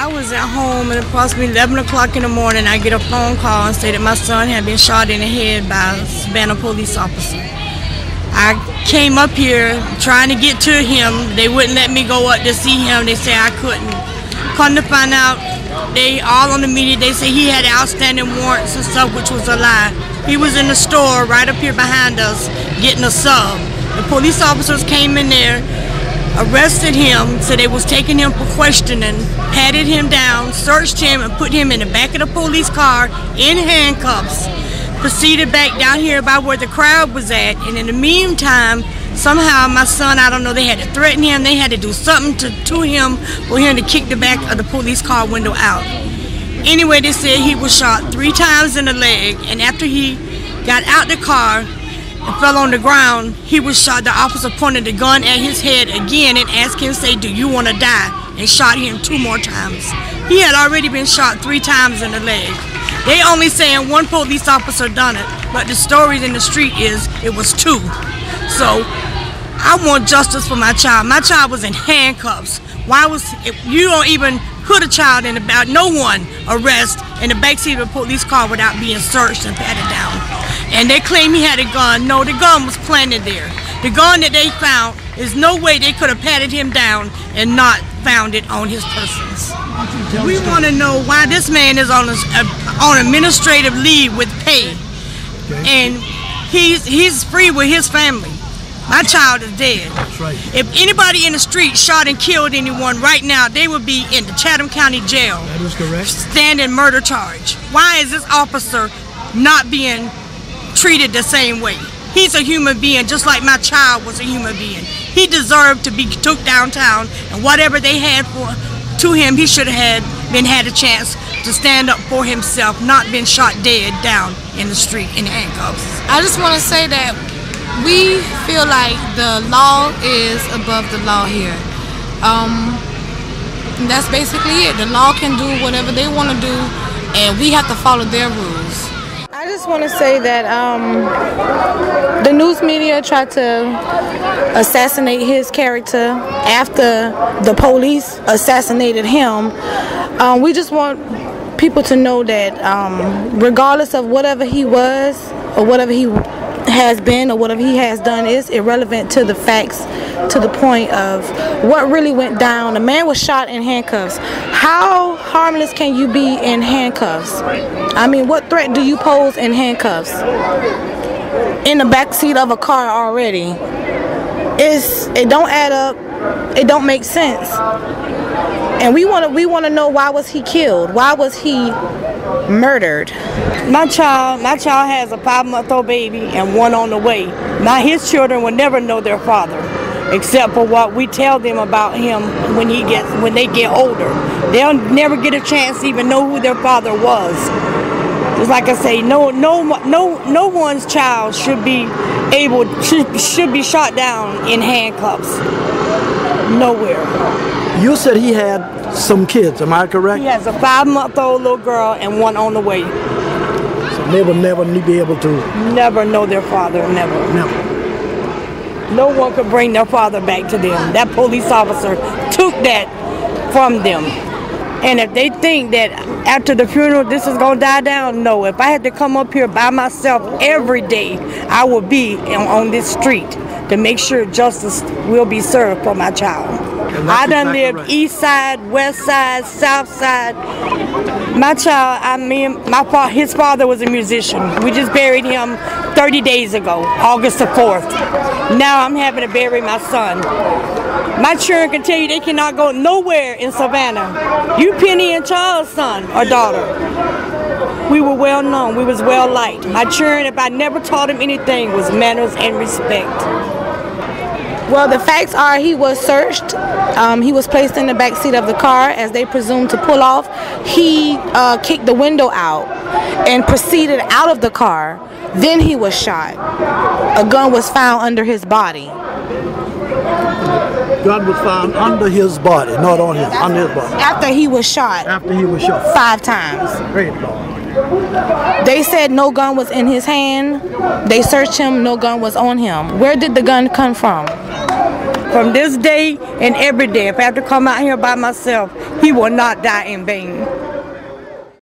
I was at home at approximately 11 o'clock in the morning. I get a phone call and say that my son had been shot in the head by a Savannah police officer. I came up here trying to get to him. They wouldn't let me go up to see him. They said I couldn't. Come to find out, they all on the media, they say he had outstanding warrants and stuff, which was a lie. He was in the store right up here behind us getting a sub. The police officers came in there, arrested him, so they was taking him for questioning, patted him down, searched him, and put him in the back of the police car in handcuffs. Proceeded back down here by where the crowd was at, and in the meantime, somehow my son, I don't know, they had to threaten him, they had to do something to him for him to kick the back of the police car window out. Anyway, they said he was shot 3 times in the leg, and after he got out the car and fell on the ground, he was shot. The officer pointed the gun at his head again and asked him, say, do you want to die? And shot him 2 more times. He had already been shot 3 times in the leg. They only saying 1 police officer done it, but the stories in the street is it was 2. So I want justice for my child. My child was in handcuffs. Why was, if you don't even put a child in about no one arrest in the backseat of a police car without being searched and patted down? And they claim he had a gun. No, the gun was planted there. The gun that they found, there's no way they could have patted him down and not found it on his persons. We want to know why this man is on administrative leave with pay, and he's free with his family. My child is dead. That's right. If anybody in the street shot and killed anyone right now, they would be in the Chatham County Jail. That is correct. Standing murder charge. Why is this officer not being treated the same way? He's a human being, just like my child was a human being. He deserved to be took downtown, and whatever they had to him, he should have had a chance to stand up for himself, not been shot dead down in the street in handcuffs. I just want to say that we feel like the law is above the law here. That's basically it. The law can do whatever they want to do, and we have to follow their rules. I just want to say that the news media tried to assassinate his character after the police assassinated him. We just want people to know that regardless of whatever he was or whatever he has been or whatever he has done is irrelevant to the facts, to the point of what really went down. The man was shot in handcuffs. How harmless can you be in handcuffs? I mean, what threat do you pose in handcuffs? In the back seat of a car already. It don't add up. It don't make sense. And we want to know, why was he killed? Why was he murdered? My child has a 5-month-old baby and 1 on the way. Now his children will never know their father, except for what we tell them about him when they get older. They'll never get a chance to even know who their father was. Just like I say, no one's child should be shot down in handcuffs. Nowhere. You said he had some kids, am I correct? He has a 5-month-old little girl and 1 on the way. So they will never be able to... Never know their father, never. Never. No one could bring their father back to them. That police officer took that from them. And if they think that after the funeral this is going to die down, no. If I had to come up here by myself every day, I would be on this street to make sure justice will be served for my child. I done lived right. East side, west side, south side. My child, his father was a musician. We just buried him 30 days ago, August the 4th. Now I'm having to bury my son. My children can tell you they cannot go nowhere in Savannah. You Penny and Charles' son or daughter. We were well known, we was well liked. My children, if I never taught them anything, was manners and respect. Well, the facts are he was searched. He was placed in the back seat of the car as they presumed to pull off. He kicked the window out and proceeded out of the car. Then he was shot. A gun was found under his body. Gun was found under his body, not on his, under his body. After he was shot. After he was shot. 5 times. Great Lord. They said no gun was in his hand. They searched him, no gun was on him. Where did the gun come from? from this day and every day, if I have to come out here by myself, he will not die in vain.